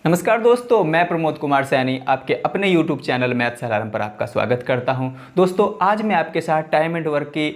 नमस्कार दोस्तों, मैं प्रमोद कुमार सैनी आपके अपने YouTube चैनल मैथ्स अलार्म पर आपका स्वागत करता हूं। दोस्तों, आज मैं आपके साथ टाइम एंड वर्क की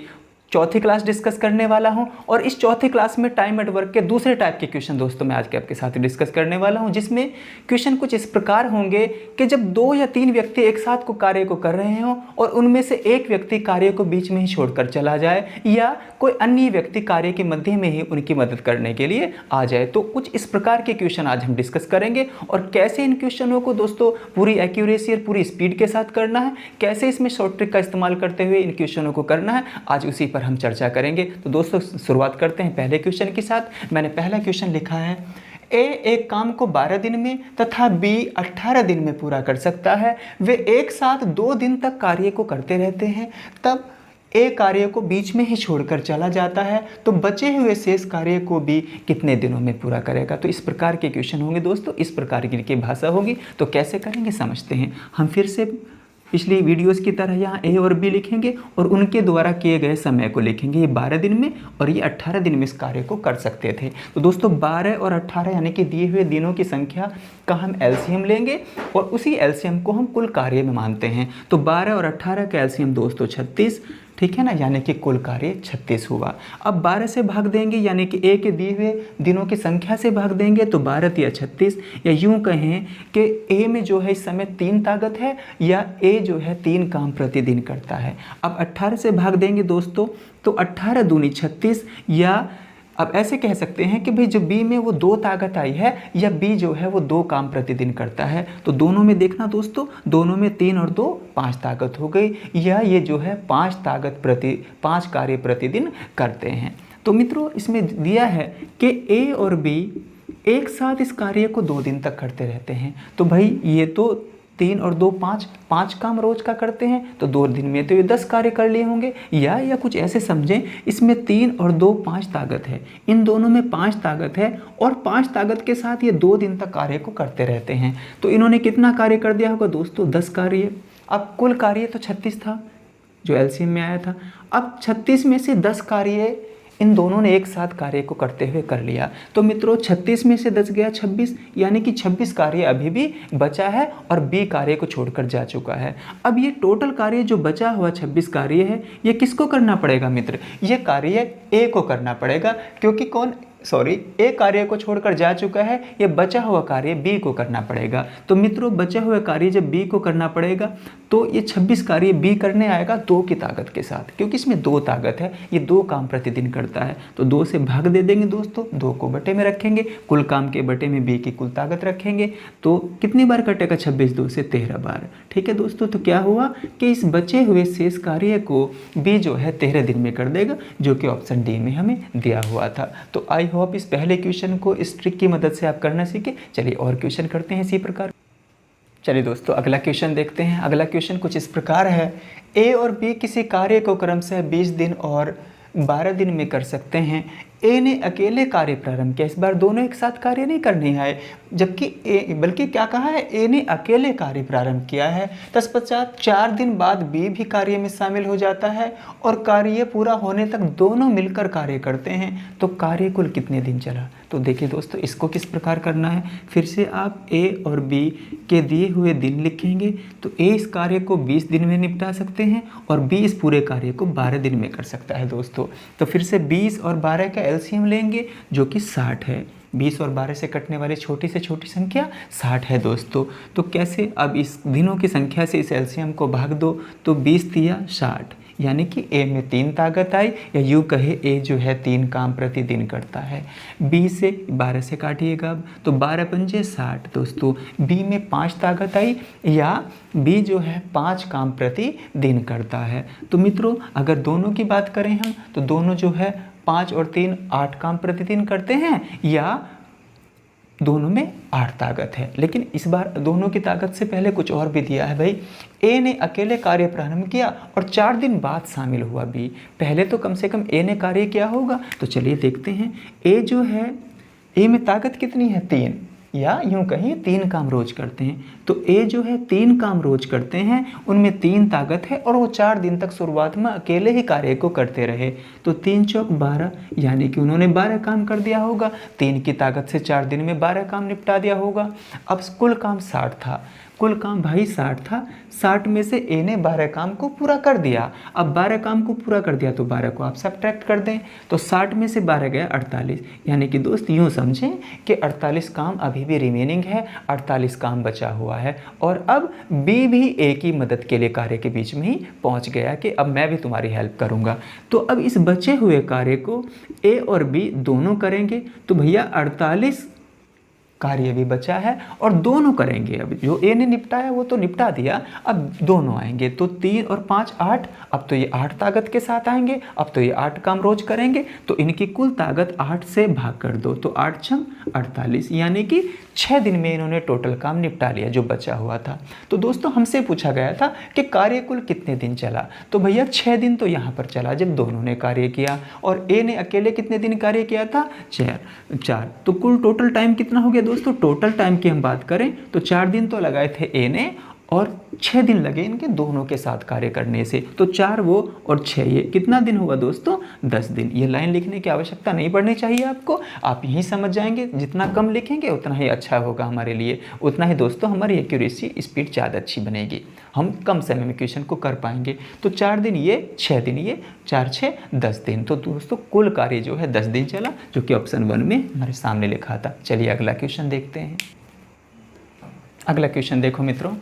चौथी क्लास डिस्कस करने वाला हूं और इस चौथी क्लास में टाइम एंड वर्क के दूसरे टाइप के क्वेश्चन दोस्तों मैं आज के आपके साथ डिस्कस करने वाला हूं, जिसमें क्वेश्चन कुछ इस प्रकार होंगे कि जब 2 या 3 व्यक्ति एक साथ को कार्य को कर रहे हों और उनमें से एक व्यक्ति कार्य को बीच में ही छोड़कर चला जाए या कोई अन्य व्यक्ति कार्य के मध्य में ही उनकी मदद करने के लिए आ जाए। तो कुछ इस प्रकार के क्वेश्चन आज हम डिस्कस करेंगे और कैसे इन क्वेश्चनों को दोस्तों पूरी एक्यूरेसी और पूरी स्पीड के साथ करना है, कैसे इसमें शॉर्ट ट्रिक का इस्तेमाल करते हुए इन क्वेश्चनों को करना है, आज उसी पर हम चर्चा करेंगे। तो दोस्तों शुरुआत करते हैं पहले क्वेश्चन के साथ। मैंने पहला क्वेश्चन लिखा है, ए एक काम को 12 दिन में तथा बी 18 दिन में पूरा कर सकता है। वे एक साथ 2 दिन तक कार्य को करते रहते हैं, तब ए कार्य को बीच में ही छोड़कर चला जाता है, तो बचे हुए शेष कार्य को भी कितने दिनों में पूरा करेगा। तो इस प्रकार के क्वेश्चन होंगे दोस्तों, इस प्रकार की भाषा होगी। तो कैसे करेंगे समझते हैं। हम फिर से पिछली वीडियोस की तरह यहाँ ए और बी लिखेंगे और उनके द्वारा किए गए समय को लिखेंगे। ये 12 दिन में और ये 18 दिन में इस कार्य को कर सकते थे। तो दोस्तों 12 और 18 यानी कि दिए हुए दिनों की संख्या का हम एलसीएम लेंगे और उसी एलसीएम को हम कुल कार्य में मानते हैं। तो 12 और 18 का एलसीएम दोस्तों 36, ठीक है ना, यानी कि कुल कार्य 36 हुआ। अब 12 से भाग देंगे यानी कि ए के दिए हुए दिनों की संख्या से भाग देंगे तो 12 या 36, या यूं कहें कि ए में जो है इस समय 3 ताकत है या ए जो है 3 काम प्रतिदिन करता है। अब 18 से भाग देंगे दोस्तों तो 18 दूनी 36, या अब ऐसे कह सकते हैं कि भाई जो बी में वो 2 ताकत आई है या बी जो है वो 2 काम प्रतिदिन करता है। तो दोनों में देखना दोस्तों, दोनों में 3 और 2 5 ताकत हो गई, या ये जो है 5 कार्य प्रतिदिन करते हैं। तो मित्रों इसमें दिया है कि ए और बी एक साथ इस कार्य को 2 दिन तक करते रहते हैं। तो भाई ये तो 3 और 2 5 काम रोज का करते हैं, तो 2 दिन में तो ये 10 कार्य कर लिए होंगे। या कुछ ऐसे समझें, इसमें 3 और 2 5 ताकत है, इन दोनों में 5 ताकत है और 5 ताकत के साथ ये 2 दिन तक कार्य को करते रहते हैं। तो इन्होंने कितना कार्य कर दिया होगा दोस्तों? 10 कार्य। अब कुल कार्य तो 36 था जो एलसीएम में आया था। अब 36 में से 10 कार्य इन दोनों ने एक साथ कार्य को करते हुए कर लिया। तो मित्रों 36 में से 10 गया 26, यानी कि 26 कार्य अभी भी बचा है और बी कार्य को छोड़कर जा चुका है। अब ये टोटल कार्य जो बचा हुआ 26 कार्य है, ये किसको करना पड़ेगा मित्र? ये कार्य ए को करना पड़ेगा, क्योंकि ए कार्य को छोड़कर जा चुका है, ये बचा हुआ कार्य बी को करना पड़ेगा। तो मित्रों बचा हुआ कार्य जब बी को करना पड़ेगा तो ये 26 कार्य बी करने आएगा 2 की ताकत के साथ, क्योंकि इसमें 2 ताकत है, ये 2 काम प्रतिदिन करता है। तो 2 से भाग दे देंगे दोस्तों, 2 को बटे में रखेंगे, कुल काम के बटे में बी की कुल ताकत रखेंगे। तो कितनी बार कटेगा? 26 2 से 13 बार। ठीक है दोस्तों, तो क्या हुआ कि इस बचे हुए शेष कार्य को बी जो है 13 दिन में कर देगा, जो कि ऑप्शन डी में हमें दिया हुआ था। तो आई होप इस पहले क्वेश्चन को इस ट्रिक की मदद से आप करना सीखे। चलिए और क्वेश्चन करते हैं इसी प्रकार। चलिए दोस्तों अगला क्वेश्चन देखते हैं। अगला क्वेश्चन कुछ इस प्रकार है, ए और बी किसी कार्य को क्रमशः 20 दिन और 12 दिन में कर सकते हैं। ए ने अकेले कार्य प्रारंभ किया, इस बार दोनों एक साथ कार्य नहीं करने आए, बल्कि क्या कहा है, ए ने अकेले कार्य प्रारंभ किया है। तत्पश्चात 4 दिन बाद बी भी कार्य में शामिल हो जाता है और कार्य पूरा होने तक दोनों मिलकर कार्य करते हैं। तो कार्य कुल कितने दिन चला? तो देखिए दोस्तों इसको किस प्रकार करना है। फिर से आप ए और बी के दिए हुए दिन लिखेंगे। तो ए इस कार्य को 20 दिन में निपटा सकते हैं और बी इस पूरे कार्य को 12 दिन में कर सकता है दोस्तों। तो फिर से 20 और 12 का एलसीएम लेंगे जो कि 60 है। 20 और 12 से कटने वाली छोटी से छोटी संख्या 60 है दोस्तों। तो कैसे? अब इस दिनों की संख्या से इस एलसीएम को भाग दो, तो 20 दिया 60, यानी कि ए में 3 ताकत आई, या यूँ कहे ए जो है 3 काम प्रतिदिन करता है। बी से 12 से काटिएगा अब, तो 12 पंजे 60 दोस्तों। बी में 5 ताकत आई, या बी जो है 5 काम प्रतिदिन करता है। तो मित्रों अगर दोनों की बात करें हम, तो दोनों जो है 5 और 3 8 काम प्रतिदिन करते हैं, या दोनों में 8 ताकत है। लेकिन इस बार दोनों की ताकत से पहले कुछ और भी दिया है भाई। ए ने अकेले कार्य प्रारंभ किया और 4 दिन बाद शामिल हुआ बी। पहले तो कम से कम ए ने कार्य किया होगा। तो चलिए देखते हैं। ए जो है, ए में ताकत कितनी है? 3, या यूं कहीं 3 काम रोज करते हैं। तो ए जो है 3 काम रोज करते हैं, उनमें 3 ताकत है और वो 4 दिन तक शुरुआत में अकेले ही कार्य को करते रहे। तो 3 चौक 12, यानी कि उन्होंने 12 काम कर दिया होगा। 3 की ताकत से 4 दिन में 12 काम निपटा दिया होगा। अब कुल काम 60 था, कुल काम भाई 60 था। 60 में से ए ने 12 काम को पूरा कर दिया। अब 12 काम को पूरा कर दिया तो 12 को आप सब्ट्रैक्ट कर दें, तो 60 में से 12 गया 48, यानी कि दोस्त यूँ समझें कि 48 काम अभी भी रिमेनिंग है, 48 काम बचा हुआ है। और अब बी भी ए की मदद के लिए कार्य के बीच में ही पहुँच गया कि अब मैं भी तुम्हारी हेल्प करूँगा। तो अब इस बचे हुए कार्य को ए और बी दोनों करेंगे। तो भैया 48 कार्य भी बचा है और दोनों करेंगे। अब जो ए ने निपटाया वो तो निपटा दिया, अब दोनों आएंगे। तो 3 और 5 8, अब तो ये 8 ताकत के साथ आएंगे। अब तो ये 8 काम रोज करेंगे, तो इनकी कुल ताकत 8 से भाग कर दो, तो 8 छम 48, यानी कि 6 दिन में इन्होंने टोटल काम निपटा लिया जो बचा हुआ था। तो दोस्तों हमसे पूछा गया था कि कार्य कुल कितने दिन चला, तो भैया 6 दिन तो यहाँ पर चला जब दोनों ने कार्य किया, और ए ने अकेले कितने दिन कार्य किया था, 4। तो कुल टोटल टाइम कितना हो गया दोस्तों। टोटल टाइम की हम बात करें तो 4 दिन तो लगाए थे ए ने और 6 दिन लगे इनके दोनों के साथ कार्य करने से। तो 4 वो और 6 ये, कितना दिन हुआ दोस्तों, 10 दिन। ये लाइन लिखने की आवश्यकता नहीं पड़नी चाहिए आपको, आप यहीं समझ जाएंगे। जितना कम लिखेंगे उतना ही अच्छा होगा हमारे लिए, उतना ही दोस्तों हमारी एक्यूरेसी स्पीड ज़्यादा अच्छी बनेगी, हम कम समय में क्वेश्चन को कर पाएंगे। तो 4 दिन ये, 6 दिन ये, 4 6 10 दिन। तो दोस्तों कुल कार्य जो है 10 दिन चला, जो कि ऑप्शन 1 में हमारे सामने लिखा था। चलिए अगला क्वेश्चन देखते हैं। अगला क्वेश्चन देखो मित्रों,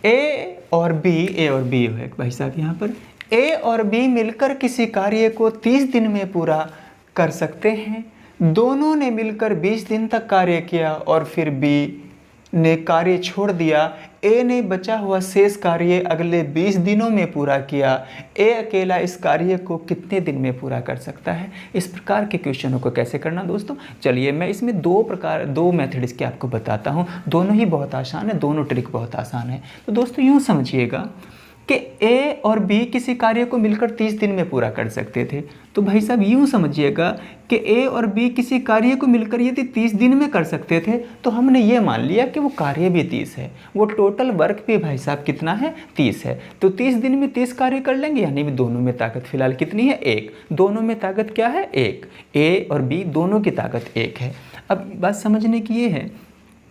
ए और बी है भाई साहब, यहाँ पर ए और बी मिलकर किसी कार्य को 30 दिन में पूरा कर सकते हैं। दोनों ने मिलकर 20 दिन तक कार्य किया और फिर बी ने कार्य छोड़ दिया। ए ने बचा हुआ शेष कार्य अगले 20 दिनों में पूरा किया। ए अकेला इस कार्य को कितने दिन में पूरा कर सकता है। इस प्रकार के क्वेश्चनों को कैसे करना दोस्तों, चलिए मैं इसमें दो मेथड इसके आपको बताता हूँ। दोनों ही बहुत आसान है, दोनों ट्रिक बहुत आसान है। तो दोस्तों यूँ समझिएगा कि ए और बी किसी कार्य को मिलकर 30 दिन में पूरा कर सकते थे। तो भाई साहब यूँ समझिएगा कि ए और बी किसी कार्य को मिलकर यदि 30 दिन में कर सकते थे, तो हमने ये मान लिया कि वो कार्य भी 30 है, वो टोटल वर्क भी भाई साहब कितना है, 30 है। तो 30 दिन में 30 कार्य कर लेंगे, यानी दोनों में ताकत फिलहाल कितनी है, 1। दोनों में ताकत क्या है, 1। ए और बी दोनों की ताकत 1 है। अब बात समझने की ये है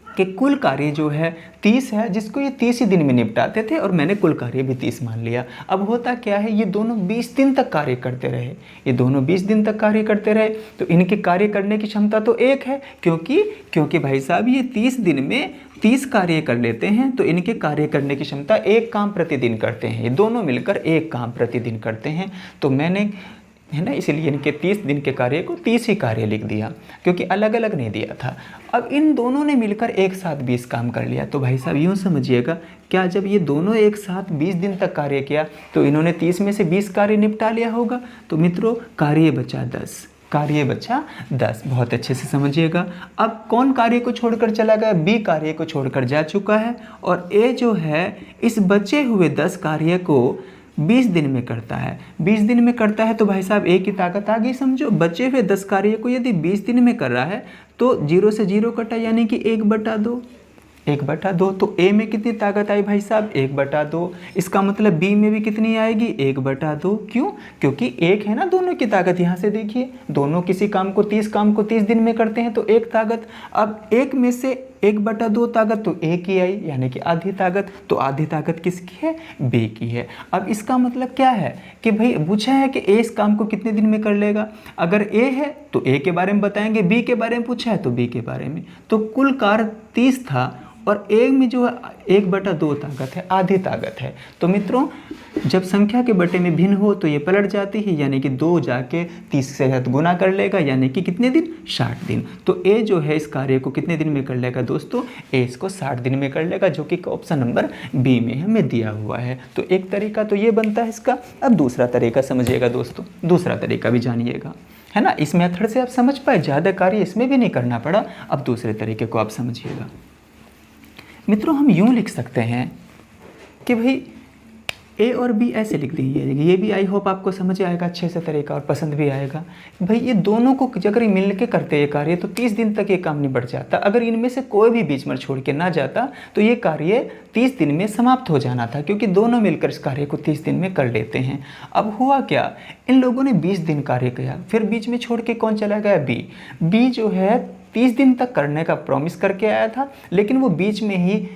कि कुल कार्य जो है 30 है, जिसको ये 30 ही दिन में निपटाते थे, और मैंने कुल कार्य भी 30 मान लिया। अब होता क्या है, ये दोनों 20 दिन तक कार्य करते रहे, ये दोनों 20 दिन तक कार्य करते रहे, तो इनके कार्य करने की क्षमता तो 1 है, क्योंकि भाई साहब ये 30 दिन में 30 कार्य कर लेते हैं, तो इनके कार्य करने की क्षमता 1 काम प्रतिदिन करते हैं। ये दोनों मिलकर 1 काम प्रतिदिन करते हैं। तो मैंने है ना, इसलिए इनके 30 दिन के कार्य को 30 ही कार्य लिख दिया, क्योंकि अलग अलग नहीं दिया था। अब इन दोनों ने मिलकर एक साथ 20 काम कर लिया। तो भाई साहब यूँ समझिएगा, क्या जब ये दोनों एक साथ 20 दिन तक कार्य किया तो इन्होंने 30 में से 20 कार्य निपटा लिया होगा। तो मित्रों कार्य बचा 10, कार्य बचा 10। बहुत अच्छे से समझिएगा। अब कौन कार्य को छोड़कर चला गया, बी कार्य को छोड़कर जा चुका है, और ए जो है इस बचे हुए 10 कार्य को 20 दिन में करता है। 20 दिन में करता है तो भाई साहब ए की ताकत आ गई, समझो। बचे हुए 10 कार्य को यदि 20 दिन में कर रहा है तो 0 से 0 कटा, यानी कि 1/2। 1/2। तो ए में कितनी ताकत आई भाई साहब, 1/2। इसका मतलब बी में भी कितनी आएगी, 1/2। क्यों, क्योंकि 1 है ना दोनों की ताकत। यहाँ से देखिए, दोनों किसी काम को 30 दिन में करते हैं, तो 1 ताकत। अब 1 में से 1/2 ताकत तो ए की आई, यानी कि आधी ताकत। तो आधी ताकत किसकी है, बी की है। अब इसका मतलब क्या है कि भाई पूछा है कि ए इस काम को कितने दिन में कर लेगा। अगर ए है तो ए के बारे में बताएंगे, बी के बारे में पूछा है तो बी के बारे में। तो कुल कार्य 30 था और ए में जो 1/2 ताकत है, आधी ताकत है। तो मित्रों जब संख्या के बटे में भिन्न हो तो ये पलट जाती है, यानी कि 2 जाके 30 से साथ गुना कर लेगा, यानी कि कितने दिन, 60 दिन। तो ए जो है इस कार्य को कितने दिन में कर लेगा दोस्तों, ए इसको 60 दिन में कर लेगा, जो कि ऑप्शन नंबर बी में हमें दिया हुआ है। तो एक तरीका तो ये बनता है इसका। अब दूसरा तरीका समझिएगा दोस्तों, दूसरा तरीका भी जानिएगा, है ना। इस मेथड से आप समझ पाए, ज़्यादा कार्य इसमें भी नहीं करना पड़ा। अब दूसरे तरीके को आप समझिएगा मित्रों। हम यूँ लिख सकते हैं कि भाई ए और बी ऐसे लिख दीजिए, ये भी आई होप आपको समझ आएगा अच्छे से तरीका और पसंद भी आएगा। भाई ये दोनों को अगर मिल के करते ये कार्य तो 30 दिन तक ये काम निबट जाता। अगर इनमें से कोई भी बीच में छोड़ के ना जाता तो ये कार्य 30 दिन में समाप्त हो जाना था, क्योंकि दोनों मिलकर इस कार्य को 30 दिन में कर लेते हैं। अब हुआ क्या, इन लोगों ने 20 दिन कार्य किया, फिर बीच में छोड़ के कौन चला गया, बी जो है 30 दिन तक करने का प्रॉमिस करके आया था, लेकिन वो बीच में ही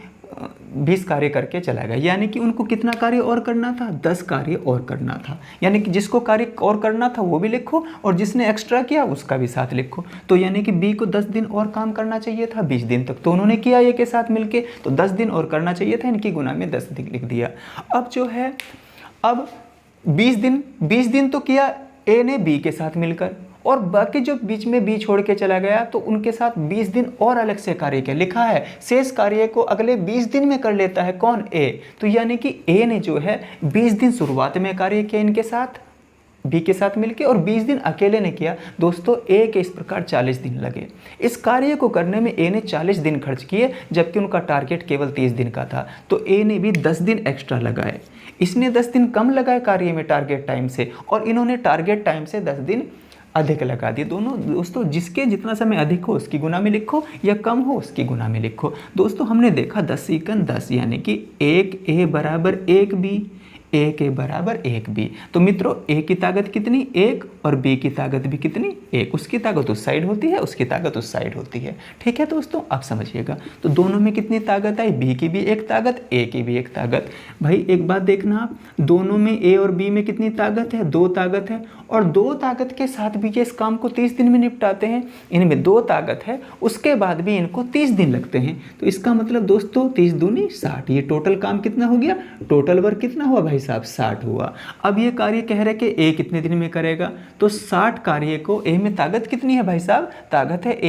20 कार्य करके चला गया। यानी कि उनको कितना कार्य और करना था, 10 कार्य और करना था। यानी कि जिसको कार्य और करना था वो भी लिखो और जिसने एक्स्ट्रा किया उसका भी साथ लिखो। तो यानी कि बी को 10 दिन और काम करना चाहिए था 20 दिन तक, तो उन्होंने किया ये के साथ मिलके, तो 10 दिन और करना चाहिए था, इनकी गुना में 10 दिन लिख दिया। अब जो है, अब 20 दिन तो किया ए ने बी के साथ मिलकर, और बाकी जो बीच में बी छोड़ के चला गया तो उनके साथ 20 दिन और अलग से कार्य किया। लिखा है शेष कार्य को अगले 20 दिन में कर लेता है कौन, ए। तो यानी कि ए ने जो है 20 दिन शुरुआत में कार्य किया इनके साथ, बी के साथ मिलके, और 20 दिन अकेले ने किया। दोस्तों ए के इस प्रकार 40 दिन लगे। इस कार्य को करने में ए ने 40 दिन खर्च किए, जबकि उनका टारगेट केवल 30 दिन का था। तो ए ने भी 10 दिन एक्स्ट्रा लगाए, इसने 10 दिन कम लगाए कार्य में टारगेट टाइम से, और इन्होंने टारगेट टाइम से 10 दिन अधिक लगा दिए। दोनों दोस्तों जिसके जितना समय अधिक हो उसकी गुना में लिखो, या कम हो उसकी गुना में लिखो। दोस्तों हमने देखा 10 सेकंड 10, यानी कि 1 ए बराबर 1 बी, ए के बराबर 1 बी। तो मित्रों ए की ताकत कितनी, 1, और बी की ताकत भी कितनी, 1। उसकी ताकत उस साइड होती है, उसकी ताकत उस साइड होती है। ठीक है दोस्तों, आप समझिएगा। तो दोनों में कितनी ताकत आई, बी की भी एक ताकत, ए की भी एक ताकत। भाई एक बात देखना आप, दोनों में ए और बी में कितनी ताकत है, 2 ताकत है, और 2 ताकत के साथ भी ये इस काम को 30 दिन में निपटाते हैं। इनमें 2 ताकत है, उसके बाद भी इनको 30 दिन लगते हैं। तो इसका मतलब दोस्तों 30 दूनी 60, ये टोटल काम कितना हो गया, टोटल वर्क कितना हुआ भाई साहब, 60 हुआ। अब ये कार्य कह रहे कि ए कितने दिन में करेगा, तो 60 कार्य को, ए में ताकत कितनी है भाई साहब, ताकत है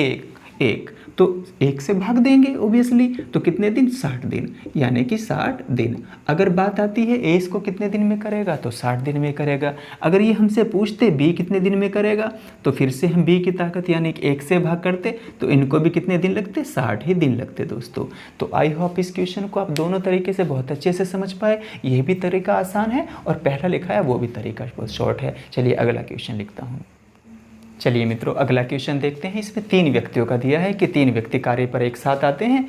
1, तो 1 से भाग देंगे ओबियसली, तो कितने दिन, 60 दिन, यानी कि 60 दिन। अगर बात आती है ए इसको कितने दिन में करेगा, तो 60 दिन में करेगा। अगर ये हमसे पूछते बी कितने दिन में करेगा, तो फिर से हम बी की ताकत यानी कि 1 से भाग करते, तो इनको भी कितने दिन लगते, 60 ही दिन लगते दोस्तों। तो आई होप इस क्वेश्चन को आप दोनों तरीके से बहुत अच्छे से समझ पाए। ये भी तरीका आसान है और पहला लिखा है वो भी तरीका बहुत शॉर्ट है। चलिए अगला क्वेश्चन लिखता हूँ। चलिए मित्रों अगला क्वेश्चन देखते हैं। इसमें 3 व्यक्तियों का दिया है कि 3 व्यक्ति कार्य पर एक साथ आते हैं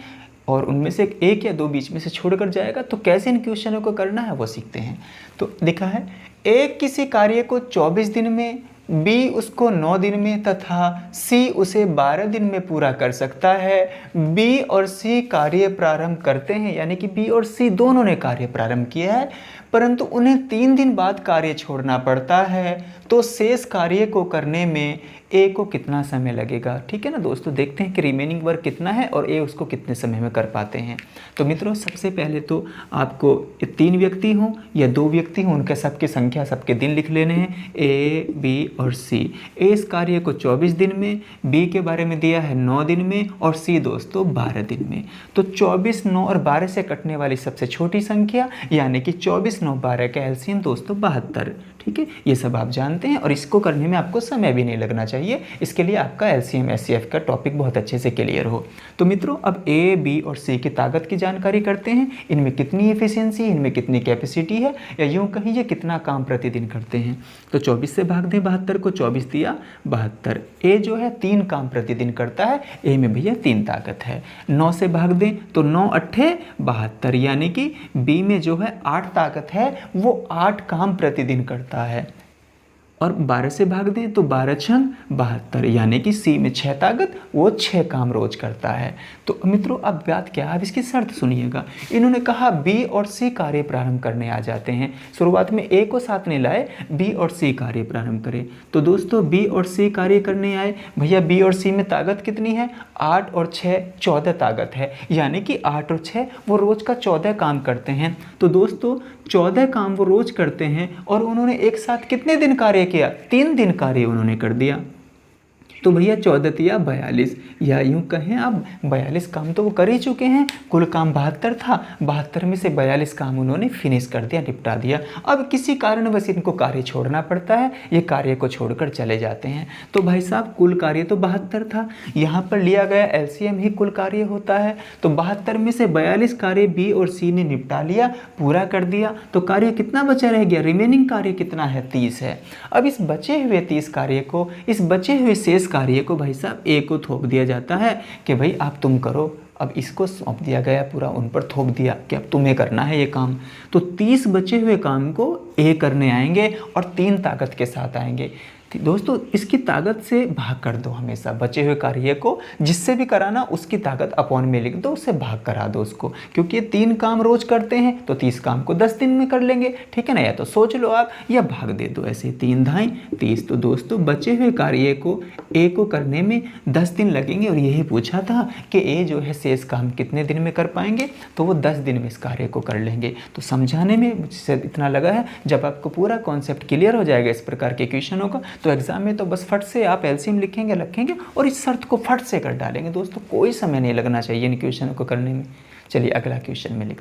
और उनमें से एक या 2 बीच में से छोड़कर जाएगा, तो कैसे इन क्वेश्चनों को करना है वो सीखते हैं। तो लिखा है ए किसी कार्य को 24 दिन में, बी उसको 9 दिन में तथा सी उसे 12 दिन में पूरा कर सकता है। बी और सी कार्य प्रारंभ करते हैं, यानी कि बी और सी दोनों ने कार्य प्रारंभ किया है, परंतु उन्हें 3 दिन बाद कार्य छोड़ना पड़ता है। तो शेष कार्य को करने में ए को कितना समय लगेगा। ठीक है ना दोस्तों, देखते हैं कि रिमेनिंग वर्क कितना है और ए उसको कितने समय में कर पाते हैं। तो मित्रों सबसे पहले तो आपको 3 व्यक्ति हों या 2 व्यक्ति हों, उनके सबकी संख्या, सबके दिन लिख लेने हैं, ए बी और सी। ए इस कार्य को 24 दिन में, बी के बारे में दिया है 9 दिन में, और सी दोस्तों 12 दिन में। तो 24, 9 और 12 से कटने वाली सबसे छोटी संख्या यानी कि 24, 9, 12 का एलसीएम दोस्तों 72। ठीक है, ये सब आप जानते हैं और इसको करने में आपको समय भी नहीं लगना चाहिए। इसके लिए आपका एलसीएम एचसीएफ का टॉपिक बहुत अच्छे से क्लियर हो। तो मित्रों अब ए बी और सी की ताकत की जानकारी करते हैं। इनमें कितनी एफिशिएंसी, इनमें कितनी कैपेसिटी है, या यूँ कहीं ये कितना काम प्रतिदिन करते हैं। तो 24 से भाग दें 72 को, 24 दिया 72। ए जो है 3 काम प्रतिदिन करता है, ए में भैया 3 ताकत है। 9 से भाग दें तो 9 8 72, यानी कि बी में जो है 8 ताकत है, वो 8 काम प्रतिदिन करता है। और 12 से भाग दें तो 12 छंग 72, यानी कि सी में 6 ताकत, वो 6 काम रोज करता है। तो मित्रों अब बात क्या है, अब इसकी शर्त सुनिएगा। इन्होंने कहा बी और सी कार्य प्रारंभ करने आ जाते हैं। शुरुआत में ए को साथ नहीं लाए, बी और सी कार्य प्रारंभ करें। तो दोस्तों बी और सी कार्य करने आए, भैया बी और सी में ताकत कितनी है, 8 और 6 14 ताकत है, यानी कि 8 और 6 वो रोज का 14 काम करते हैं। तो दोस्तों 14 काम वो रोज करते हैं और उन्होंने एक साथ कितने दिन कार्य किया, 3 दिन कार्य उन्होंने कर दिया। तो भैया 14 42, या यूँ कहें आप 42 काम तो वो कर ही चुके हैं। कुल काम 72 था, 72 में से 42 काम उन्होंने फिनिश कर दिया, निपटा दिया। अब किसी कारणवश इनको कार्य छोड़ना पड़ता है, ये कार्य को छोड़कर चले जाते हैं। तो भाई साहब कुल कार्य तो 72 था, यहाँ पर लिया गया एलसीएम ही कुल कार्य होता है। तो 72 में से 42 कार्य बी और सी ने निपटा लिया, पूरा कर दिया। तो कार्य कितना बचा रह गया, रिमेनिंग कार्य कितना है, 30 है। अब इस बचे हुए 30 कार्य को, इस बचे हुए शेष कार्य को भाई साहब ए को थोप दिया जाता है कि भाई आप तुम करो। अब इसको सौंप दिया गया, पूरा उन पर थोप दिया कि अब तुम्हें करना है ये काम। तो 30 बचे हुए काम को ए करने आएंगे और 3 ताकत के साथ आएंगे। दोस्तों इसकी ताकत से भाग कर दो, हमेशा बचे हुए कार्य को जिससे भी कराना उसकी ताकत अपॉन में लिख दो, उससे भाग करा दो उसको, क्योंकि ये 3 काम रोज करते हैं तो 30 काम को 10 दिन में कर लेंगे, ठीक है ना। या तो सोच लो आप या भाग दे दो, ऐसे 3 धाई 30। तो दोस्तों बचे हुए कार्य को ए को करने में 10 दिन लगेंगे, और यही पूछा था कि ए जो है शेष काम कितने दिन में कर पाएंगे, तो वो 10 दिन में इस कार्य को कर लेंगे। तो समझाने में मुझसे इतना लगा है, जब आपको पूरा कॉन्सेप्ट क्लियर हो जाएगा इस प्रकार के क्वेश्चनों का, तो एग्जाम में तो बस फट से आप एलसीएम लिखेंगे रखेंगे और इस शर्त को फट से कर डालेंगे। दोस्तों कोई समय नहीं लगना चाहिए इन क्वेश्चनों को करने में। चलिए अगला क्वेश्चन में लिख।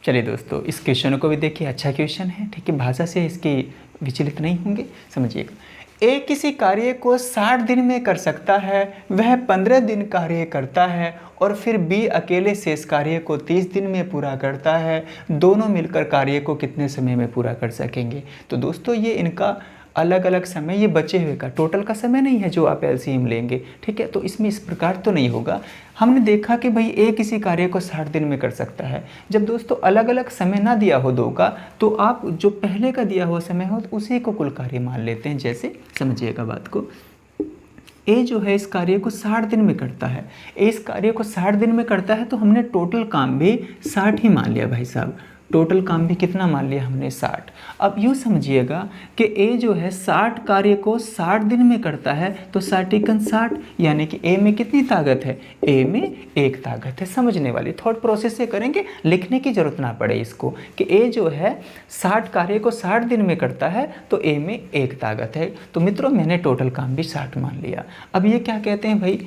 चलिए दोस्तों इस क्वेश्चन को भी देखिए, अच्छा क्वेश्चन है, ठीक है, भाषा से इसके विचलित नहीं होंगे, समझिएगा। ए किसी कार्य को 60 दिन में कर सकता है, वह 15 दिन कार्य करता है, और फिर बी अकेले शेष कार्य को 30 दिन में पूरा करता है। दोनों मिलकर कार्य को कितने समय में पूरा कर सकेंगे। तो दोस्तों ये इनका अलग अलग समय, ये बचे हुए का टोटल का समय नहीं है जो आप एलसीएम लेंगे, ठीक है। तो इसमें इस प्रकार तो नहीं होगा। हमने देखा कि भाई ए किसी कार्य को 60 दिन में कर सकता है। जब दोस्तों अलग अलग समय ना दिया हो दो का, तो आप जो पहले का दिया हुआ समय हो तो उसी को कुल कार्य मान लेते हैं। जैसे समझिएगा बात को, ए जो है इस कार्य को 60 दिन में करता है, ए इस कार्य को 60 दिन में करता है, तो हमने टोटल काम भी 60 ही मान लिया भाई साहब। टोटल काम भी कितना मान लिया हमने, 60। अब यूँ समझिएगा कि ए जो है 60 कार्य को 60 दिन में करता है, तो 60 यानी कि ए में कितनी ताकत है, ए में 1 ताकत है। समझने वाली थॉट प्रोसेस से करेंगे, लिखने की जरूरत ना पड़े इसको, कि ए जो है 60 कार्य को 60 दिन में करता है तो ए में 1 ताकत है। तो मित्रों मैंने टोटल काम भी 60 मान लिया। अब ये क्या कहते हैं भाई,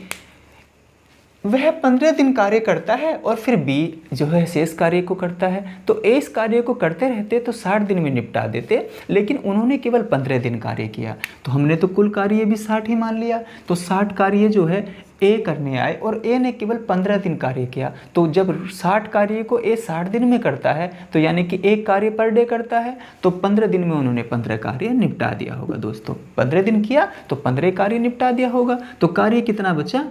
वह 15 दिन कार्य करता है और फिर बी जो है शेष कार्य को करता है। तो ए इस कार्य को करते रहते तो 60 दिन में निपटा देते, लेकिन उन्होंने केवल 15 दिन कार्य किया, तो हमने तो कुल कार्य भी 60 ही मान लिया। तो 60 कार्य जो है ए करने आए और ए ने केवल 15 दिन कार्य किया। तो जब 60 कार्य को ए 60 दिन में करता है, तो यानी कि 1 कार्य पर डे करता है, तो 15 दिन में उन्होंने 15 कार्य निपटा दिया होगा। दोस्तों 15 दिन किया तो 15 कार्य निपटा दिया होगा। तो कार्य कितना बचा,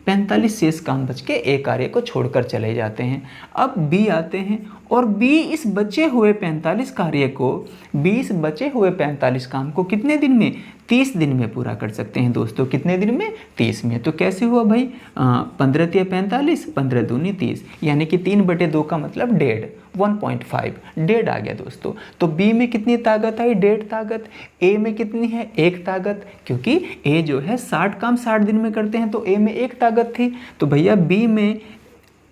45 शेष काम बच के ए कार्य को छोड़कर चले जाते हैं। अब बी आते हैं और बी इस बचे हुए 45 कार्य को, 20 बचे हुए 45 काम को कितने दिन में, 30 दिन में पूरा कर सकते हैं। दोस्तों कितने दिन में, 30 में। तो कैसे हुआ भाई, 15 × 45, 15 दूनी 30, यानी कि 3/2 का मतलब 1.5 डेढ़ आ गया दोस्तों। तो बी में कितनी ताकत आई, 1.5 ताकत। ए में कितनी है, 1 ताकत, क्योंकि ए जो है 60 काम 60 दिन में करते हैं, तो ए में 1 ताकत थी। तो भैया बी में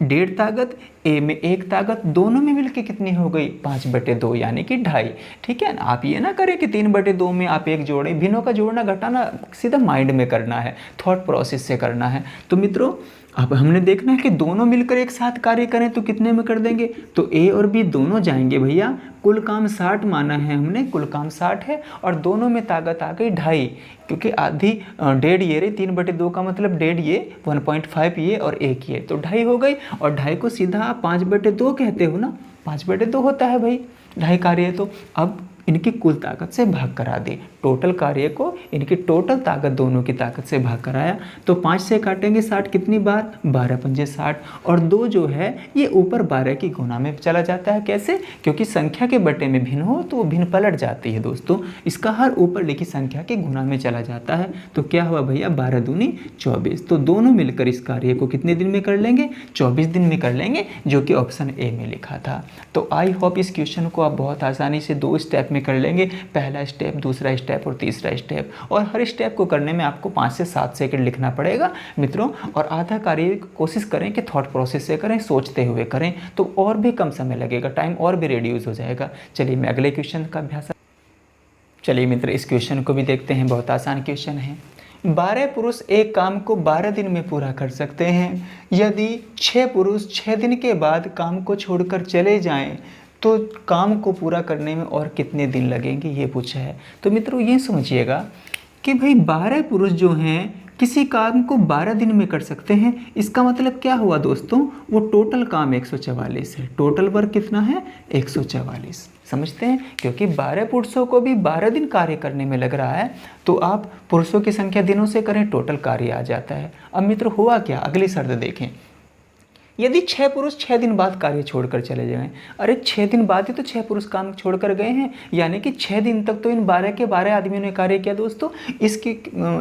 1.5 ताकत, ए में 1 ताकत, दोनों में मिलके कितनी हो गई, 5/2 यानी कि 2.5। ठीक है ना। आप ये ना करें कि 3/2 में आप 1 जोड़ें, भिन्नों का जोड़ना घटाना सीधा माइंड में करना है, थॉट प्रोसेस से करना है। तो मित्रों अब हमने देखना है कि दोनों मिलकर एक साथ कार्य करें तो कितने में कर देंगे। तो ए और बी दोनों जाएंगे भैया, कुल काम 60 माना है हमने, कुल काम 60 है और दोनों में ताकत आ गई 2.5, क्योंकि आधी 1.5 ये रही, 3/2 का मतलब 1.5 ये, 1.5 ये और 1 ये, तो 2.5 हो गई। और 2.5 को सीधा आप 5/2 कहते हो ना, 5/2 होता है भाई 2.5 कार्य। तो अब इनकी कुल ताकत से भाग करा दी, टोटल कार्य को इनकी टोटल ताकत दोनों की ताकत से भाग कराया। तो 5 से काटेंगे 60 कितनी बार, 12 पंजे 60, और 2 जो है ये ऊपर 12 की गुना में चला जाता है। कैसे, क्योंकि संख्या के बटे में भिन्न हो तो वो भिन्न पलट जाती है दोस्तों, इसका हर ऊपर लिखी संख्या के गुना में चला जाता है। तो क्या हुआ भैया, 12 दूनी 24। तो दोनों मिलकर इस कार्य को कितने दिन में कर लेंगे, 24 दिन में कर लेंगे, जो कि ऑप्शन ए में लिखा था। तो आई होप इस क्वेश्चन को आप बहुत आसानी से 2 स्टेप में कर लेंगे, पहला स्टेप, दूसरा स्टेप और तीसरा स्टेप। और हर स्टेप को करने में आपको 5 से 7 सेकंड लिखना पड़ेगा मित्रों। और आधा कार्य कोशिश करें कि थॉट प्रोसेस से करें, सोचते हुए करें, तो और भी कम समय लगेगा, टाइम और भी रिड्यूस हो जाएगा। चलिए मैं अगले क्वेश्चन का अभ्यास, चलिए मित्र इस क्वेश्चन को भी देखते हैं, बहुत आसान क्वेश्चन है। 12 पुरुष एक काम को 12 दिन में पूरा कर सकते हैं। यदि 6 पुरुष 6 दिन के बाद काम को छोड़कर चले जाएं तो काम को पूरा करने में और कितने दिन लगेंगे, ये पूछा है। तो मित्रों ये समझिएगा कि भाई 12 पुरुष जो हैं किसी काम को 12 दिन में कर सकते हैं। इसका मतलब क्या हुआ दोस्तों, वो टोटल काम 144 है, टोटल वर्क कितना है 144। समझते हैं, क्योंकि 12 पुरुषों को भी 12 दिन कार्य करने में लग रहा है, तो आप पुरुषों की संख्या दिनों से करें, टोटल कार्य आ जाता है। अब मित्र हुआ क्या, अगली शर्त देखें। यदि 6 पुरुष 6 दिन बाद कार्य छोड़कर चले जाएं, अरे 6 दिन बाद ही तो 6 पुरुष काम छोड़कर गए हैं, यानी कि 6 दिन तक तो इन 12 के 12 आदमियों ने कार्य किया। दोस्तों इसकी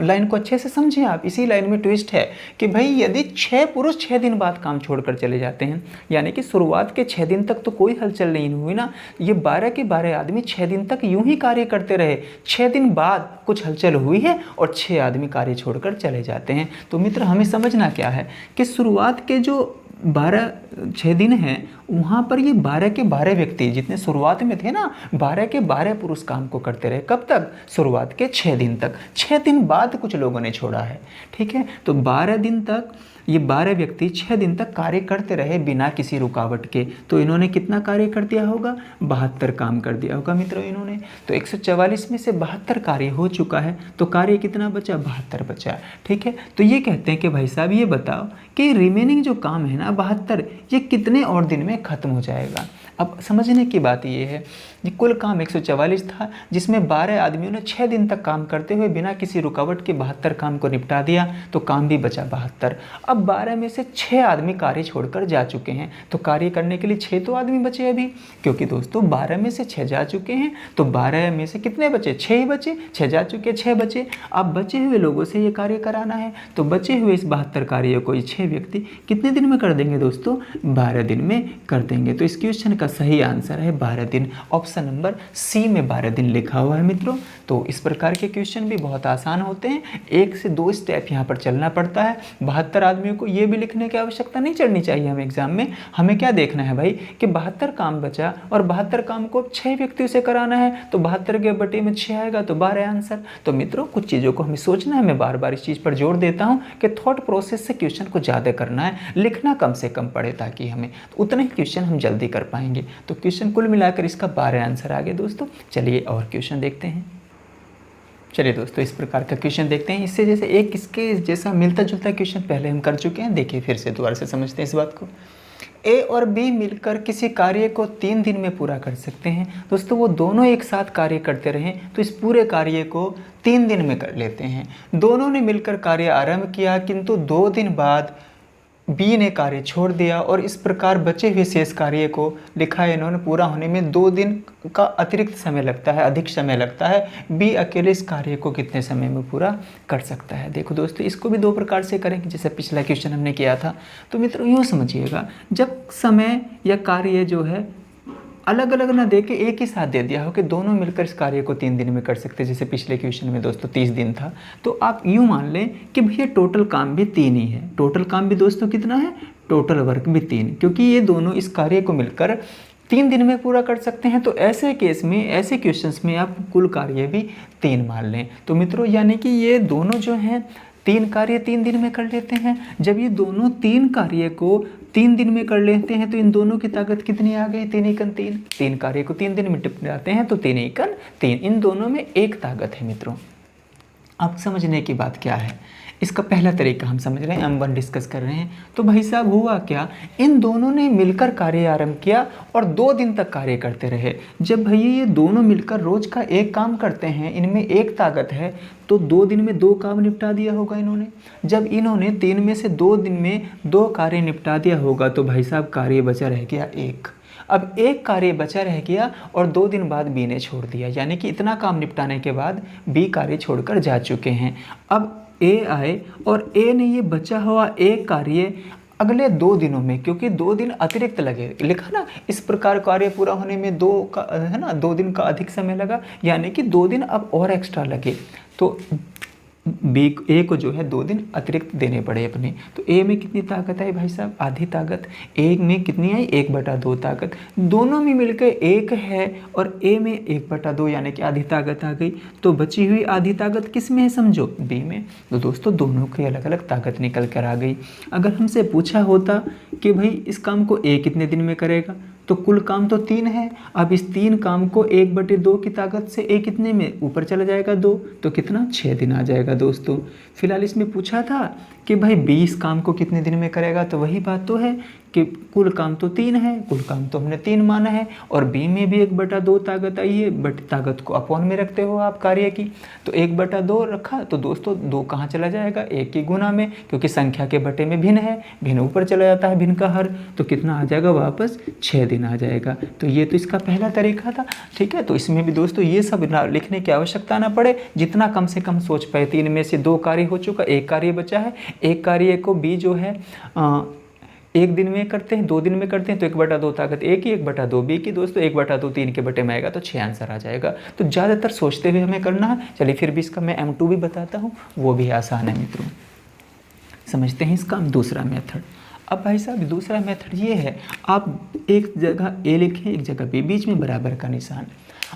लाइन को अच्छे से समझें आप, इसी लाइन में ट्विस्ट है कि भाई यदि 6 पुरुष 6 दिन बाद काम छोड़कर चले जाते हैं, यानी कि शुरुआत के 6 दिन तक तो कोई हलचल नहीं हुई ना, ये 12 के 12 आदमी 6 दिन तक यूं ही कार्य करते रहे, 6 दिन बाद कुछ हलचल हुई है और 6 आदमी कार्य छोड़कर चले जाते हैं। तो मित्र हमें समझना क्या है कि शुरुआत के जो 6 दिन हैं वहाँ पर ये 12 के 12 व्यक्ति जितने शुरुआत में थे ना, 12 के 12 पुरुष काम को करते रहे। कब तक, शुरुआत के 6 दिन तक। 6 दिन बाद कुछ लोगों ने छोड़ा है, ठीक है। तो 12 दिन तक ये 12 व्यक्ति 6 दिन तक कार्य करते रहे बिना किसी रुकावट के। तो इन्होंने कितना कार्य कर दिया होगा, 72 काम कर दिया होगा मित्रों इन्होंने। तो 144 में से 72 कार्य हो चुका है, तो कार्य कितना बचा, 72 बचा, ठीक है। तो ये कहते हैं कि भाई साहब ये बताओ कि रिमेनिंग जो काम है ना 72, ये कितने और दिन में ख़त्म हो जाएगा। अब समझने की बात ये है कि कुल काम 144 था, जिसमें 12 आदमियों ने 6 दिन तक काम करते हुए बिना किसी रुकावट के 72 काम को निपटा दिया, तो काम भी बचा 72। अब 12 में से 6 आदमी कार्य छोड़कर जा चुके हैं, तो कार्य करने के लिए 6 तो आदमी बचे अभी, क्योंकि दोस्तों 12 में से 6 जा चुके हैं, तो 12 में से कितने बचे, 6 ही बचे, 6 जा चुके, 6 बचे। अब बचे हुए लोगों से ये कार्य कराना है, तो बचे हुए इस 72 कार्यों को ये 6 व्यक्ति कितने दिन में कर देंगे दोस्तों, 12 दिन में कर देंगे। तो इस क्वेश्चन का सही आंसर है 12 दिन, ऑप्शन नंबर सी में 12 दिन लिखा हुआ है मित्रों। तो इस प्रकार के क्वेश्चन भी बहुत आसान होते हैं, 1 से 2 स्टेप यहाँ पर चलना पड़ता है। 72 आदमियों को ये भी लिखने की आवश्यकता नहीं चढ़नी चाहिए हमें एग्जाम में। हमें क्या देखना है भाई कि 72 काम बचा और 72 काम को 6 व्यक्तियों से कराना है, तो 72 के बटे में 6 आएगा, तो 12 आंसर। तो मित्रों कुछ चीज़ों को हमें सोचना है, मैं बार बार इस चीज़ पर जोर देता हूँ कि थॉट प्रोसेस से क्वेश्चन को ज़्यादा करना है, लिखना कम से कम पड़े, ताकि हमें उतना ही क्वेश्चन हम जल्दी कर पाएंगे। तो क्वेश्चन कुल मिलाकर इसका 12 आंसर आ गए दोस्तों। चलिए और क्वेश्चन देखते हैं। चलिए दोस्तों इस प्रकार का क्वेश्चन देखते हैं, इससे जैसे एक इसके जैसा मिलता जुलता क्वेश्चन पहले हम कर चुके हैं। देखिए फिर से दोबारा से समझते हैं इस बात को। ए और बी मिलकर किसी कार्य को 3 दिन में पूरा कर सकते हैं। दोस्तों वो दोनों एक साथ कार्य करते रहें तो इस पूरे कार्य को 3 दिन में कर लेते हैं। दोनों ने मिलकर कार्य आरंभ किया, किंतु 2 दिन बाद बी ने कार्य छोड़ दिया और इस प्रकार बचे हुए शेष कार्य को लिखा है इन्होंने, पूरा होने में 2 दिन का अतिरिक्त समय लगता है, अधिक समय लगता है। बी अकेले इस कार्य को कितने समय में पूरा कर सकता है। देखो दोस्तों इसको भी 2 प्रकार से करेंगे, जैसे पिछला क्वेश्चन हमने किया था। तो मित्रों यूँ समझिएगा, जब समय या कार्य जो है अलग अलग ना दे के एक ही साथ दे दिया हो कि दोनों मिलकर इस कार्य को 3 दिन में कर सकते हैं, जैसे पिछले क्वेश्चन में दोस्तों 30 दिन था, तो आप यूँ मान लें कि भैया टोटल काम भी 3 ही है। टोटल काम भी दोस्तों कितना है, टोटल वर्क भी 3, क्योंकि ये दोनों इस कार्य को मिलकर 3 दिन में पूरा कर सकते हैं। तो ऐसे केस में, ऐसे क्वेश्चंस में आप कुल कार्य भी 3 मान लें। तो मित्रों यानी कि ये दोनों जो हैं 3 कार्य 3 दिन में कर लेते हैं। जब ये दोनों 3 कार्य को 3 दिन में कर लेते हैं तो इन दोनों की ताकत कितनी आ गई, 3 एकन 3। 3 कार्य को 3 दिन में निपटाते हैं तो 3 एकन 3, इन दोनों में एक ताकत है मित्रों। अब समझने की बात क्या है, इसका पहला तरीका हम समझ रहे हैं, M1 डिस्कस कर रहे हैं। तो भाई साहब हुआ क्या, इन दोनों ने मिलकर कार्य आरंभ किया और 2 दिन तक कार्य करते रहे। जब भैया ये दोनों मिलकर रोज़ का एक काम करते हैं, इनमें एक ताकत है, तो 2 दिन में 2 काम निपटा दिया होगा इन्होंने। जब इन्होंने 3 में से 2 दिन में 2 कार्य निपटा दिया होगा तो भाई साहब कार्य बचा रह गया 1। अब एक कार्य बचा रह गया और 2 दिन बाद बी ने छोड़ दिया, यानी कि इतना काम निपटाने के बाद बी कार्य छोड़कर जा चुके हैं। अब ए आए और ए ने ये बचा हुआ एक कार्य अगले 2 दिनों में, क्योंकि 2 दिन अतिरिक्त लगे, लिखा ना इस प्रकार कार्य पूरा होने में 2 का है ना 2 दिन का अधिक समय लगा, यानी कि 2 दिन अब और एक्स्ट्रा लगे। तो बी ए को जो है 2 दिन अतिरिक्त देने पड़े अपने। तो ए में कितनी ताकत आई भाई साहब, आधी ताकत। ए में कितनी आई, 1/2 ताकत। दोनों में मिलकर 1 है और ए में 1/2 यानी कि आधी ताकत आ गई। तो बची हुई आधी ताकत किस में है समझो, बी में। तो दोस्तों दोनों की अलग अलग ताकत निकल कर आ गई। अगर हमसे पूछा होता कि भाई इस काम को ए कितने दिन में करेगा, तो कुल काम तो 3 है। अब इस 3 काम को 1/2 की ताकत से ए कितने में ऊपर चला जाएगा 2, तो कितना 6 दिन आ जाएगा दोस्तों। फिलहाल इसमें पूछा था कि भाई 20 काम को कितने दिन में करेगा, तो वही बात तो है कि कुल काम तो 3 है, कुल काम तो हमने 3 माना है और बी में भी 1/2 ताकत आई है। बट ताकत को अपॉन में रखते हो आप कार्य की, तो 1/2 रखा तो दोस्तों 2 कहाँ चला जाएगा, 1 की गुना में, क्योंकि संख्या के बटे में भिन्न है, भिन्न ऊपर चला जाता है भिन्न का हर, तो कितना आ जाएगा वापस 6 दिन आ जाएगा। तो ये तो इसका पहला तरीका था। ठीक है, तो इसमें भी दोस्तों ये सब लिखने की आवश्यकता ना पड़े, जितना कम से कम सोच पाए। 3 में से 2 कार्य हो चुका, 1 कार्य बचा है। 1 कार्य को बी जो है 1 दिन में करते हैं, 2 दिन में करते हैं, तो 1/2 ताकत ए की, 1/2 बी की। दोस्तों 1/2 3 के बटे में आएगा तो 6 आंसर आ जाएगा। तो ज़्यादातर सोचते हुए हमें करना है। चलिए फिर भी इसका मैं M2 भी बताता हूँ, वो भी आसान है मित्रों। समझते हैं इसका दूसरा मेथड। अब भाई साहब दूसरा मेथड ये है, आप एक जगह ए लिखें, एक जगह बी, बीच में बराबर का निशान।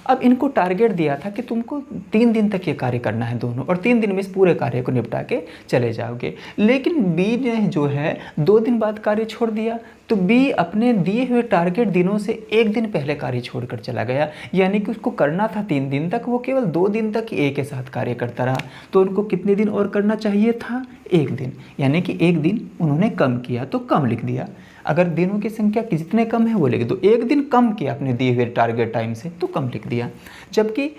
अब इनको टारगेट दिया था कि तुमको 3 दिन तक ये कार्य करना है दोनों, और 3 दिन में इस पूरे कार्य को निपटा के चले जाओगे। लेकिन बी ने जो है 2 दिन बाद कार्य छोड़ दिया, तो बी अपने दिए हुए टारगेट दिनों से 1 दिन पहले कार्य छोड़कर चला गया। यानी कि उसको करना था 3 दिन तक, वो केवल 2 दिन तक ए के साथ कार्य करता रहा। तो उनको कितने दिन और करना चाहिए था, 1 दिन। यानी कि 1 दिन उन्होंने कम किया, तो कम लिख दिया। अगर दिनों की संख्या जितने कम है वो लिख दो, 1 दिन कम किया अपने दिए हुए टारगेट टाइम से, तो कम लिख दिया। जबकि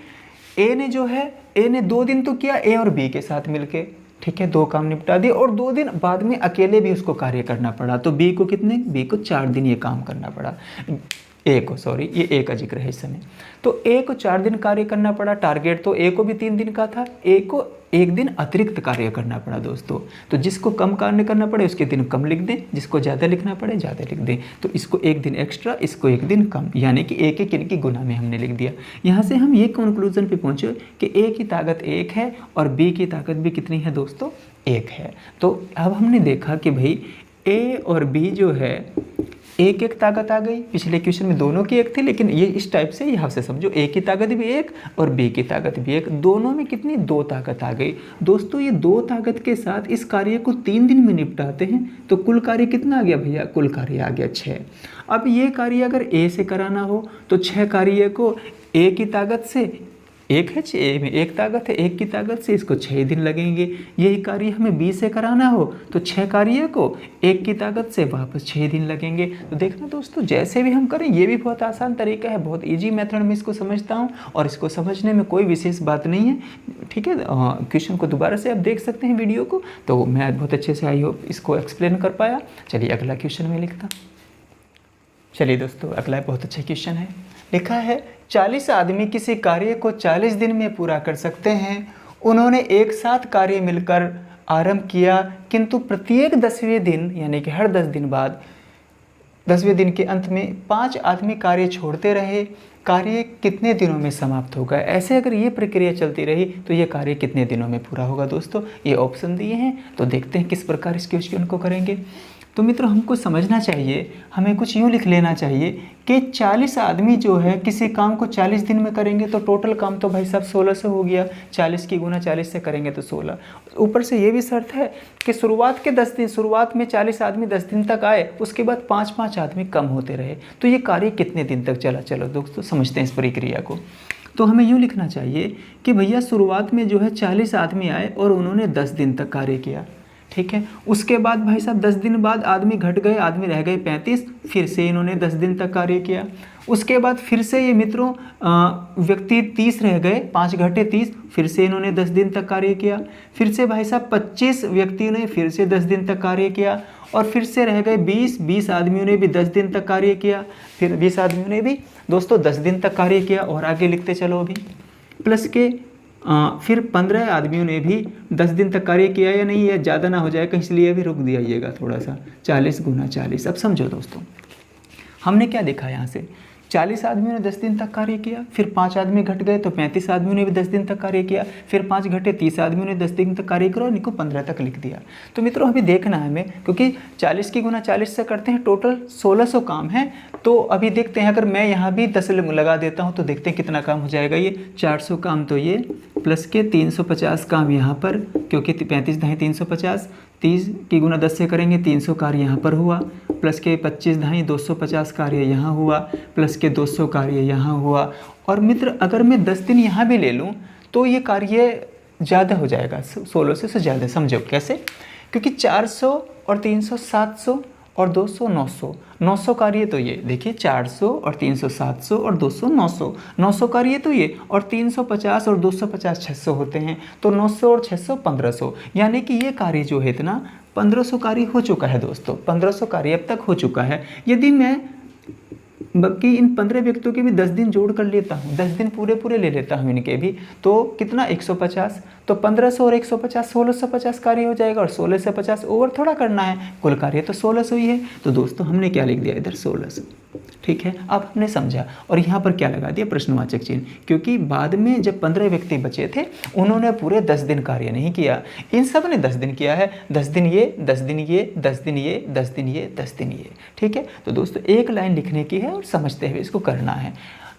ए ने जो है, ए ने 2 दिन तो किया ए और बी के साथ मिलके, ठीक है, 2 काम निपटा दिए, और 2 दिन बाद में अकेले भी उसको कार्य करना पड़ा। तो बी को कितने, बी को 4 दिन ये काम करना पड़ा। ए को, सॉरी ये ए का जिक्र है इस समय। तो ए को 4 दिन कार्य करना पड़ा। टारगेट तो ए को भी 3 दिन का था, ए को 1 दिन अतिरिक्त कार्य करना पड़ा दोस्तों। तो जिसको कम कार्य करना पड़े उसके दिन कम लिख दें, जिसको ज़्यादा लिखना पड़े ज़्यादा लिख दें। तो इसको 1 दिन एक्स्ट्रा, इसको 1 दिन कम, यानी कि ए के किन गुना में हमने लिख दिया। यहाँ से हम ये कंक्लूजन पे पहुँचे कि ए की ताकत 1 है और बी की ताकत भी कितनी है दोस्तों, 1 है। तो अब हमने देखा कि भाई ए और बी जो है 1 ताकत आ गई। पिछले क्वेश्चन में दोनों की 1 थी, लेकिन ये इस टाइप से यहाँ से समझो, ए की ताकत भी 1 और बी की ताकत भी 1, दोनों में कितनी 2 ताकत आ गई। दोस्तों ये 2 ताकत के साथ इस कार्य को 3 दिन में निपटाते हैं, तो कुल कार्य कितना आ गया भैया, कुल कार्य आ गया 6। अब ये कार्य अगर ए से कराना हो तो 6 कार्य को ए की ताकत से, 1 है, 6 में 1 ताकत है, 1 की ताकत से इसको 6 दिन लगेंगे। यही कार्य हमें बी से कराना हो तो 6 कार्य को 1 की ताकत से वापस 6 दिन लगेंगे। तो देखना दोस्तों, जैसे भी हम करें ये भी बहुत आसान तरीका है, बहुत इजी मेथड में इसको समझता हूँ, और इसको समझने में कोई विशेष बात नहीं है। ठीक है, क्वेश्चन को दोबारा से आप देख सकते हैं वीडियो को, तो मैं आज बहुत अच्छे से आई होप इसको एक्सप्लेन कर पाया। चलिए अगला क्वेश्चन में लिखता। चलिए दोस्तों अगला बहुत अच्छा क्वेश्चन है, लिखा है 40 आदमी किसी कार्य को 40 दिन में पूरा कर सकते हैं। उन्होंने एक साथ कार्य मिलकर आरंभ किया, किंतु प्रत्येक 10वें दिन यानी कि हर 10 दिन बाद 10वें दिन के अंत में 5 आदमी कार्य छोड़ते रहे। कार्य कितने दिनों में समाप्त होगा? ऐसे अगर ये प्रक्रिया चलती रही तो ये कार्य कितने दिनों में पूरा होगा? दोस्तों ये ऑप्शन दिए हैं, तो देखते हैं किस प्रकार इस क्वेश्चन को करेंगे। तो मित्रों हमको समझना चाहिए, हमें कुछ यूँ लिख लेना चाहिए कि 40 आदमी जो है किसी काम को 40 दिन में करेंगे, तो टोटल काम तो भाई साहब 16 से हो गया। 40 की गुना 40 से करेंगे तो 16। ऊपर से ये भी शर्त है कि शुरुआत के 10 दिन, शुरुआत में 40 आदमी 10 दिन तक आए, उसके बाद 5-5 आदमी कम होते रहे। तो ये कार्य कितने दिन तक चला? चलो दोस्तों समझते हैं इस प्रक्रिया को। तो हमें यूँ लिखना चाहिए कि भैया शुरुआत में जो है 40 आदमी आए और उन्होंने 10 दिन तक कार्य किया, ठीक है। उसके बाद भाई साहब 10 दिन बाद आदमी घट गए, आदमी रह गए 35, फिर से इन्होंने 10 दिन तक कार्य किया। उसके बाद फिर से ये मित्रों व्यक्ति 30 रह गए, 5 घटे 30, फिर से इन्होंने 10 दिन तक कार्य किया। फिर से भाई साहब 25 व्यक्तियों ने फिर से 10 दिन तक कार्य किया, और फिर से रह गए 20 आदमियों ने भी 10 दिन तक कार्य किया। फिर 20 आदमियों ने भी दोस्तों 10 दिन तक कार्य किया, और आगे लिखते चलो अभी प्लस के फिर 15 आदमियों ने भी 10 दिन तक कार्य किया या नहीं, है ज़्यादा ना हो जाएगा इसलिए अभी रुक दियाइएगा थोड़ा सा। 40 गुना 40। अब समझो दोस्तों, हमने क्या देखा यहाँ से, 40 आदमियों ने 10 दिन तक कार्य किया, फिर 5 आदमी घट गए तो 35 आदमियों ने भी 10 दिन तक कार्य किया, फिर 5 घटे 30 आदमियों ने 10 दिन तक कार्य किया और इनको 15 तक लिख दिया। तो मित्रों अभी देखना है हमें, क्योंकि 40 की गुना 40 से करते हैं, टोटल 1600 काम है। तो अभी देखते हैं, अगर मैं यहाँ भी 10 लगा देता हूँ तो देखते हैं कितना काम हो जाएगा। ये 400 काम तो ये प्लस के 350 काम यहाँ पर, क्योंकि 35 ढाई 350, 30 की गुना 10 से करेंगे 300 कार्य यहाँ पर हुआ, प्लस के 25 ढाई 250 कार्य यहाँ हुआ, प्लस के 200 कार्य यहाँ हुआ। और मित्र अगर मैं 10 दिन यहाँ भी ले लूँ तो ये कार्य ज़्यादा हो जाएगा, 1600 से ज़्यादा। समझो कैसे, क्योंकि 400 और 300 700 और 200 900, 900 कार्य तो ये देखिए, 400 और 300 700 और 200 900, 900 कार्य तो ये, और 350 और 250 600 होते हैं, तो 900 और 600 1500, यानी कि ये कार्य जो है इतना 1500 कार्य हो चुका है दोस्तों, 1500 कार्य अब तक हो चुका है। यदि मैं बाकी इन 15 व्यक्तियों के भी 10 दिन जोड़ कर लेता हूँ, 10 दिन पूरे पूरे ले लेता हूँ इनके भी, तो कितना 150, तो 1500 और 150 1650 कार्य हो जाएगा, और 16 से 50 ओवर थोड़ा करना है, कुल कार्य तो 1600 ही है। तो दोस्तों हमने क्या लिख दिया इधर 1600, ठीक है। अब हमने समझा, और यहाँ पर क्या लगा दिया, प्रश्नवाचक चिन्ह, क्योंकि बाद में जब 15 व्यक्ति बचे थे उन्होंने पूरे 10 दिन कार्य नहीं किया, इन सब ने 10 दिन किया है, 10 दिन ये 10 दिन ये 10 दिन ये 10 दिन ये 10 दिन ये, ठीक है। तो दोस्तों एक लाइन लिखने की है और समझते हुए इसको करना है।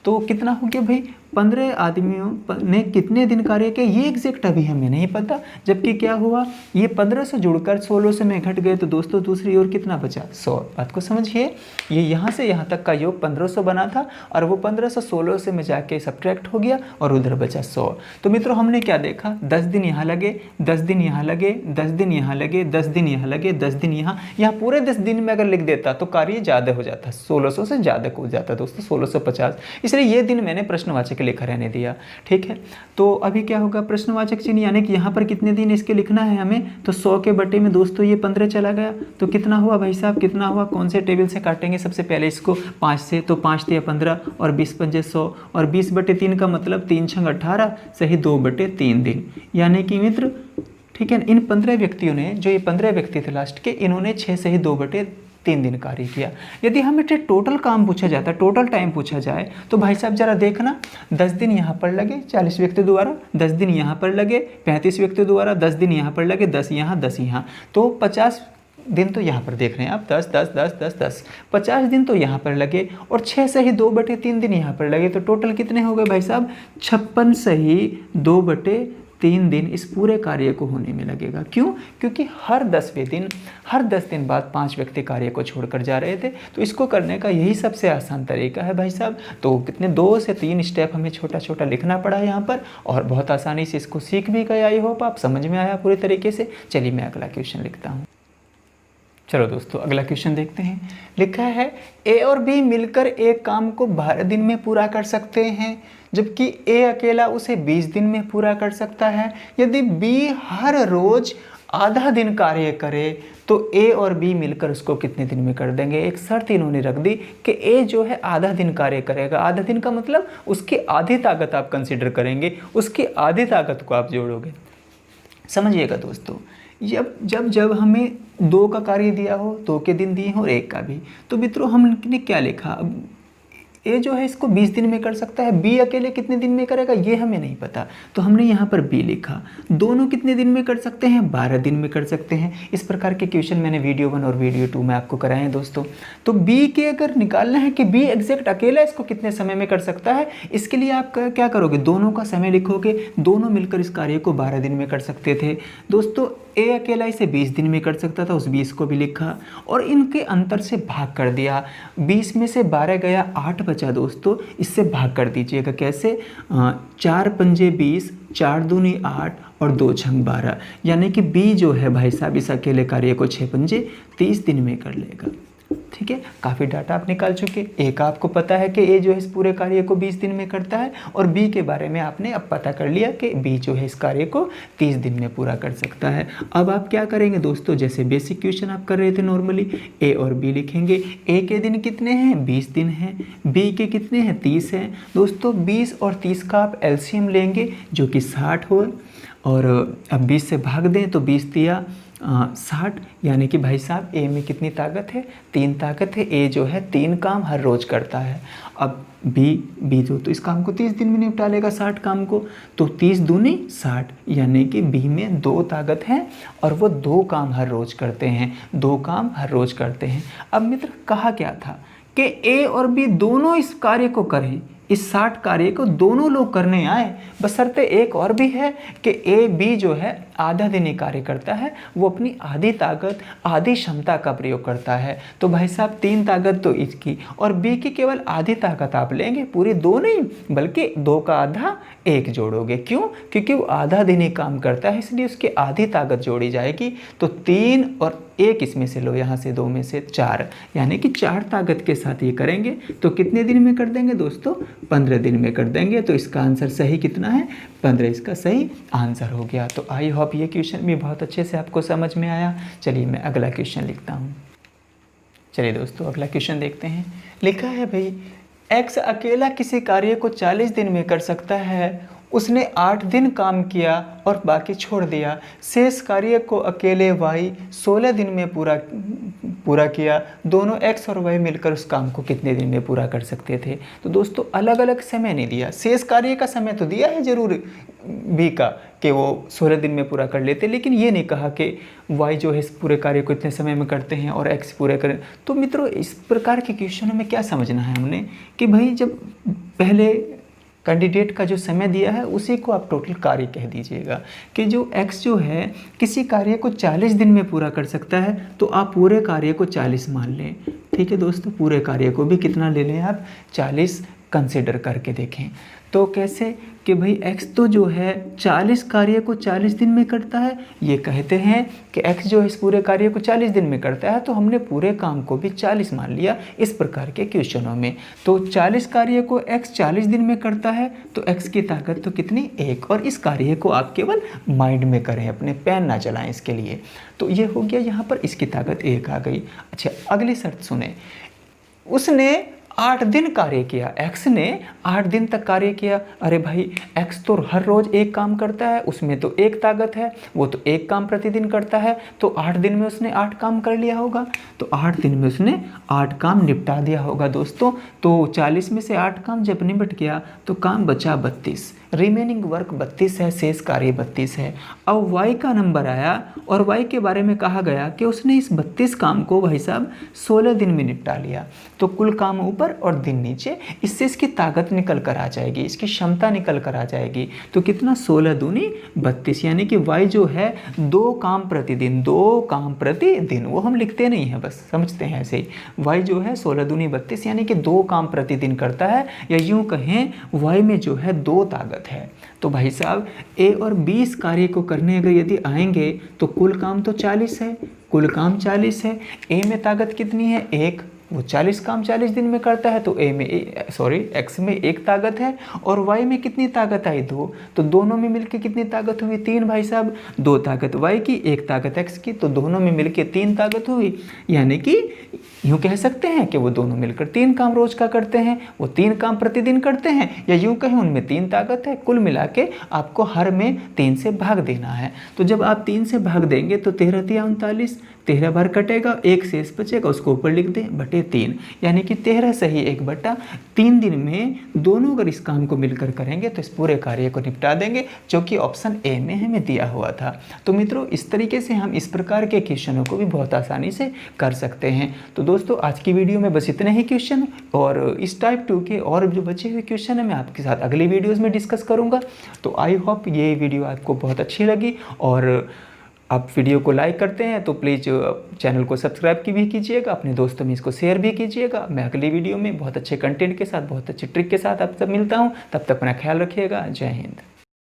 तो कितना हो गया भाई, 15 आदमियों ने कितने दिन कार्य किया ये एग्जैक्ट अभी हमें नहीं पता, जबकि क्या हुआ, ये 15 से जुड़कर 1600 में घट गए, तो दोस्तों दूसरी ओर कितना बचा 100। बात को समझिए, ये यहाँ से यहाँ तक का योग 1500 बना था, और वो 1500 1600 में जाके सब्ट्रैक्ट हो गया और उधर बचा 100। तो मित्रों हमने क्या देखा, 10 दिन यहाँ लगे, 10 दिन यहाँ लगे, 10 दिन यहाँ लगे, 10 दिन यहाँ लगे, 10 दिन यहाँ पूरे 10 दिन में अगर लिख देता तो कार्य ज़्यादा हो जाता, 1600 से ज़्यादा हो जाता दोस्तों, 1650। इसलिए ये दिन मैंने प्रश्नवाचक लिखा रहने दिया, ठीक है। तो अभी क्या होगा, प्रश्नवाचक चिन्ह, यानी कि यहाँ पर कितने दिन इसके लिखना है हमें, तो 100 के बटे में दोस्तों ये 15 चला गया, तो कितना हुआ भाई साहब, कितना हुआ, कौन से टेबल से काटेंगे, सबसे पहले इसको 5 से, तो 5 या 15 और 20 पंजे 100, और 20 बटे 3 का मतलब 3 छंग 18 सही 2 बटे 3 दिन, यानी कि मित्र ठीक है। इन 15 व्यक्तियों ने, जो ये 15 व्यक्ति थे लास्ट के, इन्होंने 6 सही 2 बटे 3 दिन कार्य किया। यदि हमें टोटल काम पूछा जाता, टोटल टाइम पूछा जाए, तो भाई साहब जरा देखना, 10 दिन यहाँ पर लगे 40 व्यक्ति द्वारा, 10 दिन यहाँ पर लगे 35 व्यक्ति द्वारा, 10 दिन यहाँ पर लगे 10 यहाँ 10 यहाँ, तो 50 दिन तो यहाँ पर देख रहे हैं आप, 10 10 10 10 10 50 दिन तो यहाँ पर लगे, और 6 सही 2 बटे 3 दिन यहाँ पर लगे, तो टोटल कितने हो गए भाई साहब, 56 सही 2 बटे 3 दिन इस पूरे कार्य को होने में लगेगा। क्यों? क्योंकि हर 10वें दिन, हर 10 दिन बाद 5 व्यक्ति कार्य को छोड़कर जा रहे थे, तो इसको करने का यही सबसे आसान तरीका है भाई साहब। तो कितने 2 से 3 स्टेप हमें छोटा छोटा लिखना पड़ा है यहाँ पर, और बहुत आसानी से इसको सीख भी गए। आई होप आप समझ में आया पूरी तरीके से। चलिए मैं अगला क्वेश्चन लिखता हूँ। चलो दोस्तों अगला क्वेश्चन देखते हैं। लिखा है ए और बी मिलकर एक काम को 12 दिन में पूरा कर सकते हैं, जबकि ए अकेला उसे 20 दिन में पूरा कर सकता है। यदि बी हर रोज आधा दिन कार्य करे तो ए और बी मिलकर उसको कितने दिन में कर देंगे। एक शर्त इन्होंने रख दी कि ए जो है आधा दिन कार्य करेगा। आधा दिन का मतलब उसकी आधी ताकत आप कंसिडर करेंगे, उसकी आधी ताकत को आप जोड़ोगे। समझिएगा दोस्तों, जब हमें 2 का कार्य दिया हो, 2 के दिन दिए हो और 1 का भी, तो मित्रों हमने क्या लिखा, अब ए जो है इसको 20 दिन में कर सकता है, बी अकेले कितने दिन में करेगा ये हमें नहीं पता, तो हमने यहाँ पर बी लिखा। दोनों कितने दिन में कर सकते हैं, 12 दिन में कर सकते हैं। इस प्रकार के क्वेश्चन मैंने वीडियो 1 और वीडियो 2 में आपको कराए हैं दोस्तों। तो बी के अगर निकालना है कि बी एग्जैक्ट अकेला इसको कितने समय में कर सकता है, इसके लिए आप क्या करोगे, दोनों का समय लिखोगे। दोनों मिलकर इस कार्य को 12 दिन में कर सकते थे दोस्तों। ए अकेला इसे 20 दिन में कर सकता था, उस 20 को भी लिखा और इनके अंतर से भाग कर दिया। 20 में से 12 गया, 8 बचा दोस्तों, इससे भाग कर दीजिएगा। कैसे, 4 पंजे 20, 4 दूनी 8 और 2 छंग 12, यानी कि बी जो है भाई साहब इस अकेले कार्य को 6 पंजे 30 दिन में कर लेगा। ठीक है, काफ़ी डाटा आप निकाल चुके। ए का आपको पता है कि ए जो है इस पूरे कार्य को 20 दिन में करता है, और बी के बारे में आपने अब पता कर लिया कि बी जो है इस कार्य को 30 दिन में पूरा कर सकता है। अब आप क्या करेंगे दोस्तों, जैसे बेसिक क्वेश्चन आप कर रहे थे नॉर्मली, ए और बी लिखेंगे। ए के दिन कितने हैं, 20 दिन हैं। बी के कितने हैं, 30 हैं दोस्तों। 20 और 30 का आप एलसीएम लेंगे जो कि 60 हो, और अब 20 से भाग दें तो 20 दिया 60, यानी कि भाई साहब ए में कितनी ताकत है, 3 ताकत है। ए जो है 3 काम हर रोज़ करता है। अब बी जो तो इस काम को 30 दिन में निपटा लेगा, 60 काम को, तो 30 दूनी 60, यानी कि बी में 2 ताकत है और वो 2 काम हर रोज़ करते हैं, 2 काम हर रोज़ करते हैं। अब मित्र कहा क्या था कि ए और बी दोनों इस कार्य को करें, इस 60 कार्य को दोनों लोग करने आए, बशर्ते एक और भी है कि ए बी जो है आधा दिन ही कार्य करता है, वो अपनी आधी ताकत आधी क्षमता का प्रयोग करता है। तो भाई साहब 3 ताकत तो इसकी और बी की केवल आधी ताकत आप लेंगे, पूरी 2 नहीं बल्कि 2 का आधा 1 जोड़ोगे। क्यों? क्योंकि वो आधा दिन ही काम करता है, इसलिए उसकी आधी ताकत जोड़ी जाएगी। तो 3 और 1 इसमें से लो, यहाँ से 2 में से 4, यानी कि 4 ताकत के साथ ये करेंगे। तो कितने दिन में कर देंगे दोस्तों? 15 दिन में कर देंगे। तो इसका आंसर सही कितना है? 15 इसका सही आंसर हो गया। तो आई होप ये क्वेश्चन भी बहुत अच्छे से आपको समझ में आया। चलिए मैं अगला क्वेश्चन लिखता हूँ। चलिए दोस्तों अगला क्वेश्चन देखते हैं। लिखा है भाई एक्स अकेला किसी कार्य को 40 दिन में कर सकता है, उसने 8 दिन काम किया और बाकी छोड़ दिया। शेष कार्य को अकेले वाई 16 दिन में पूरा किया। दोनों एक्स और वाई मिलकर उस काम को कितने दिन में पूरा कर सकते थे? तो दोस्तों अलग अलग समय नहीं दिया, शेष कार्य का समय तो दिया है जरूर बी का कि वो 16 दिन में पूरा कर लेते, लेकिन ये नहीं कहा कि वाई जो है इस पूरे कार्य को इतने समय में करते हैं और एक्स पूरे करें। तो मित्रों इस प्रकार के क्वेश्चनों में क्या समझना है हमने कि भाई जब पहले कैंडिडेट का जो समय दिया है उसी को आप टोटल कार्य कह दीजिएगा कि जो x जो है किसी कार्य को 40 दिन में पूरा कर सकता है, तो आप पूरे कार्य को 40 मान लें। ठीक है दोस्तों, पूरे कार्य को भी कितना ले लें आप? 40 कंसिडर करके देखें। तो कैसे कि भाई x तो जो है 40 कार्य को 40 दिन में करता है, ये कहते हैं कि x जो है इस पूरे कार्य को 40 दिन में करता है, तो हमने पूरे काम को भी 40 मान लिया इस प्रकार के क्वेश्चनों में। तो 40 कार्य को x 40 दिन में करता है तो x की ताकत तो कितनी? 1। और इस कार्य को आप केवल माइंड में करें, अपने पेन ना चलाएं इसके लिए। तो ये हो गया, यहाँ पर इसकी ताकत 1 आ गई। अच्छा अगली शर्त सुने, उसने 8 दिन कार्य किया, x ने 8 दिन तक कार्य किया। अरे भाई x तो हर रोज एक काम करता है, उसमें तो 1 ताकत है, वो तो 1 काम प्रतिदिन करता है, तो 8 दिन में उसने 8 काम कर लिया होगा। तो 8 दिन में उसने 8 काम निपटा दिया होगा दोस्तों। तो 40 में से 8 काम जब निपट गया तो काम बचा 32, रिमेनिंग वर्क 32 है, शेष कार्य 32 है। अब y का नंबर आया और y के बारे में कहा गया कि उसने इस 32 काम को भाई साहब 16 दिन में निपटा लिया। तो कुल काम ऊपर और दिन नीचे, इससे इसकी ताकत निकल कर आ जाएगी, इसकी क्षमता निकल कर आ जाएगी। तो कितना? 16 दूनी 32, यानी कि y जो है 2 काम प्रतिदिन, 2 काम प्रतिदिन, वो हम लिखते नहीं हैं बस समझते हैं ऐसे ही। y जो है 16 दूनी 32 यानी कि 2 काम प्रतिदिन करता है, या यूँ कहें y में जो है 2 ताकत है। तो भाई साहब ए और 20 कार्य को करने अगर यदि आएंगे तो कुल काम तो 40 है, कुल काम 40 है। ए में ताकत कितनी है? 1, वो 40 काम 40 दिन में करता है, तो x में 1 ताकत है और y में कितनी ताकत आई? 2। तो दोनों में मिलके कितनी ताकत हुई? 3 भाई साहब। 2 ताकत y की, 1 ताकत x की, तो दोनों में मिलके 3 ताकत हुई। यानी कि यूँ कह सकते हैं कि वो दोनों मिलकर 3 काम रोज का करते हैं, वो 3 काम प्रतिदिन करते हैं, या यूँ कहें उनमें 3 ताकत है। कुल मिला के आपको हर में 3 से भाग देना है। तो जब आप 3 से भाग देंगे तो 13 या 39, 13 बार कटेगा, 1 शेष बचेगा, उसको ऊपर लिख दें बटे 3, यानी कि 13 सही 1/3 दिन में दोनों अगर इस काम को मिलकर करेंगे तो इस पूरे कार्य को निपटा देंगे, जो कि ऑप्शन ए में हमें दिया हुआ था। तो मित्रों इस तरीके से हम इस प्रकार के क्वेश्चनों को भी बहुत आसानी से कर सकते हैं। तो दोस्तों आज की वीडियो में बस इतने ही क्वेश्चन, और इस टाइप 2 के और जो बचे हुए क्वेश्चन है मैं आपके साथ अगली वीडियोज़ में डिस्कस करूँगा। तो आई होप ये वीडियो आपको बहुत अच्छी लगी, और आप वीडियो को लाइक करते हैं तो प्लीज़ चैनल को सब्सक्राइब भी कीजिएगा, अपने दोस्तों में इसको शेयर भी कीजिएगा। मैं अगली वीडियो में बहुत अच्छे कंटेंट के साथ, बहुत अच्छे ट्रिक के साथ आप सब मिलता हूँ। तब तक अपना ख्याल रखिएगा। जय हिंद।